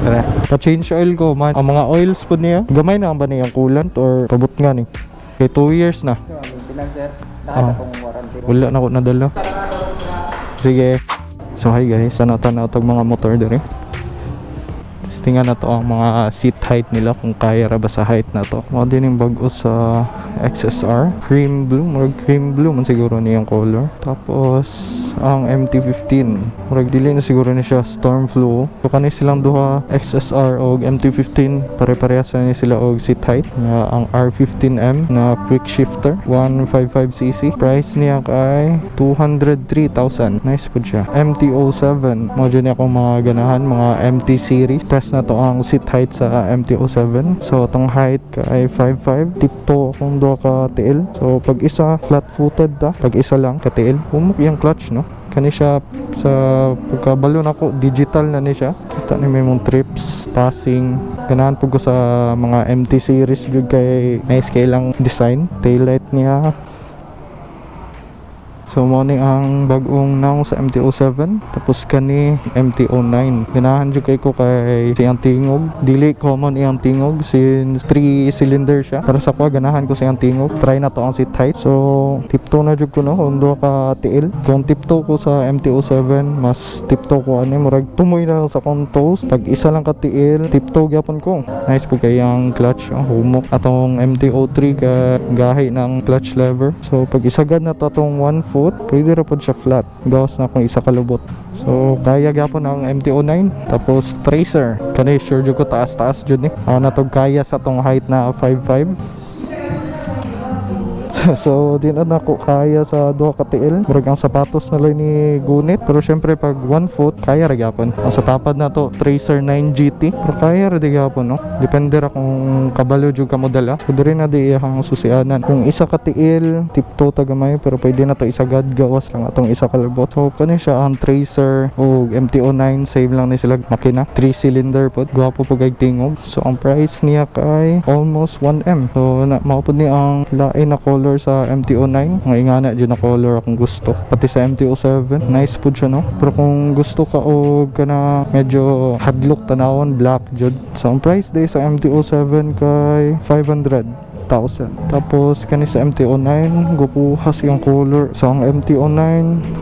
Tara. Pa-change oil ko man. Ang mga oils po niya, gamay na ba niya ang coolant or pabot nga ni? Okay, 2 years na. Bilang sir, lahat akong warranty. Wala na ko nadala. Sige. So hi guys, tanaw-tanaw tag mga motor diri. Testingan na to ang mga seat height nila kung kaya ra ba sa height na to. Mga din yung bago sa XSR, cream blue, murag cream blue man siguro niyang color. Tapos ang MT-15, murag dili na siguro ni siya storm flow. So kanay silang duha XSR o MT-15 pare-parehas na ni sila og seat height. Ang R15M na quick shifter 155cc, price niya kay 203,000. Nice po siya. MT-07, mo dyan akong mga ganahan, mga MT series. Press na to ang seat height sa MT-07. So itong height kay 5'5", tipto akong duha ka TL. So pag isa flat footed ta, pag isa lang ka TL. Humok yung clutch no. Kani siya sa pagkabalo na ko, digital na ni siya. Kita ni may mong trips, passing. Ganahan po ko sa mga MT series good kay nice kay lang design. Taillight niya. So mo ni ang bagong naong sa MT-07, tapos kani MT-09. Ganahan jud kay ko kay siyang tingog. Dili common iyang tingog since 3 cylinder siya. Para sa ko ganahan ko siyang tingog. Try na to ang seat height. So tipto na jud ko no, undo ka TL. Kung tipto ko sa MT-07, mas tipto ko ani murag tumoy na lang sa kong toes. Tag isa lang ka TL, tipto gyapon ko. Nice po kay ang clutch, humok. Atong MT-03 ka gahi ng clutch lever. So pag isagad na to atong 1 foot, pwede ra pod siya flat. Gawas na kung isa kalubot. So kaya gyapon ang MT-09. Tapos tracer, kanay sure jud ko taas-taas jud ni. Na to kaya sa tong height na 5'5". So di na ako kaya sa duha ka TL. Murag ang sapatos na lang ni gunit. Pero syempre pag 1 foot kaya ra gyapon. Ang sa tapad na to Tracer 9 GT. Pero kaya ra gyapon no. Depende ra kung kabalo jud ka mo dala. So diri na di iyang susianan. Kung isa ka TL, tipto ta gamay pero pwede na to isagad gawas lang atong isa ka lubot. So kani siya ang Tracer o MT-09, save lang ni sila makina. 3 cylinder pod. Gwapo po kay tingog. So ang price niya kay almost 1M. So mao pod ni ang lain na color sa MT-09. Nga ingana dyan na color akong gusto. Pati sa MT-07, nice po siya no. Pero kung gusto ka o ka na medyo hadlock tanawon, black jud. So ang price day sa MT-07 kay 500,000. Tapos kani sa MT-09 gupuhas yung color. So ang MT-09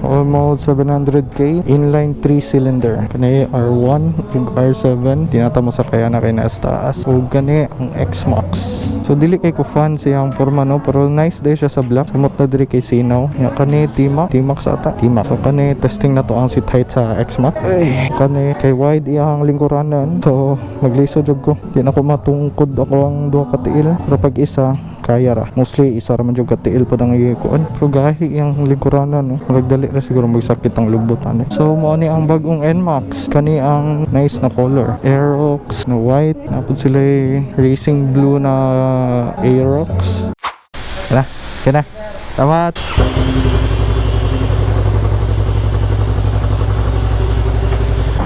almost 700k, inline 3 cylinder. Kani R1 ug R7 tinatamo sa kaya na kay naas taas. Ug kani ang X-Max. So dili kay ko fan siyang forma no, pero nice day siya sa black. Samot na diri kay Sinaw. Ya kani T-Max ata. T-Max. So kani testing na to ang seat height sa X-Max. Kani kay wide iyang lingkuranan. So magliso jud ko. Di na ko matungkod ako ang duha ka tiil. Pero pag isa kaya ra. Mostly isa ra man jud ka tiil pod ang ikuan. Pero gahi iyang lingkuranan no. Magdali ra siguro magsakit ang lubot ani. So mao ni ang bagong NMAX. Kani ang nice na color. Aerox na white. Napod sila racing blue na Aerox. Wala, kaya na. Tamat.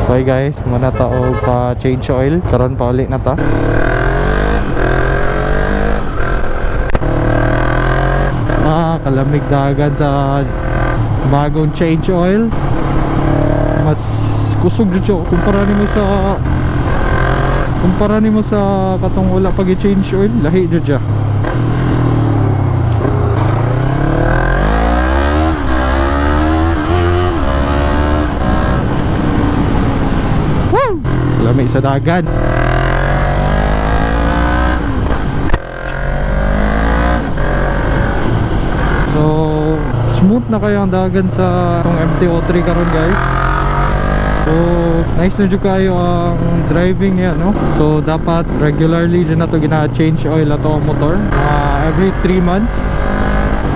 Okay guys, muna tao pa change oil. Karon pa ulit na ta. Kalamig dagat sa bagong change oil. Mas kusog jud siya kumpara nimo sa katong wala pag i-change oil, lahi jud siya. Woo! Lamig sa dagat. So smooth na kayo ang dagan sa tong MT-03 karon guys. So nice na jud kayo ang driving niya no. So dapat regularly din na to gina-change oil ato ang motor. Every 3 months.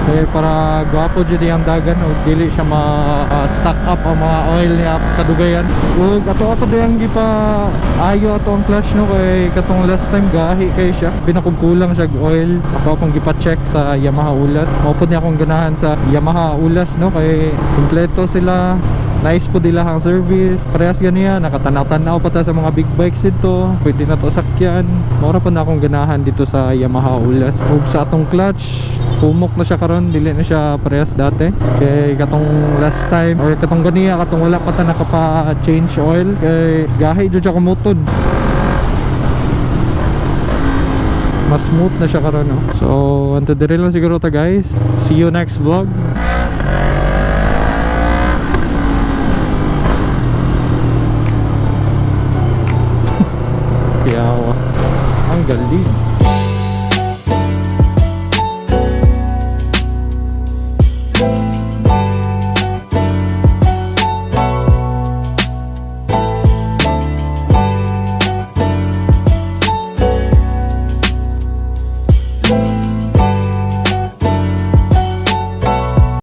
Kaya para gwapo jud ang dagan o dili siya ma-stock up ang mga oil niya kadugayan. Ug ato diyang gipa ayo ato ang clutch no kay katong last time gahi kay siya. Binakugkulang siya oil. Ako akong gipa-check sa Yamaha Ulas. Mao niya akong ganahan sa Yamaha Ulas no kay kumpleto sila. Nice po nila ang service. Parehas ganiya, nakatanaw-tanaw pa ta sa mga big bikes dito. Pwede na to sakyan. Mura pa na akong ganahan dito sa Yamaha Ulas. Ug sa atong clutch, humok na siya karon, dili na siya parehas dati. Kay katong last time or katong ganiya, katong wala pa ta nakapa change oil kay gahi jud siya kumutod. mas smooth na siya karon, no? So unto the lang siguro ta guys. See you next vlog. Kaya ang galing.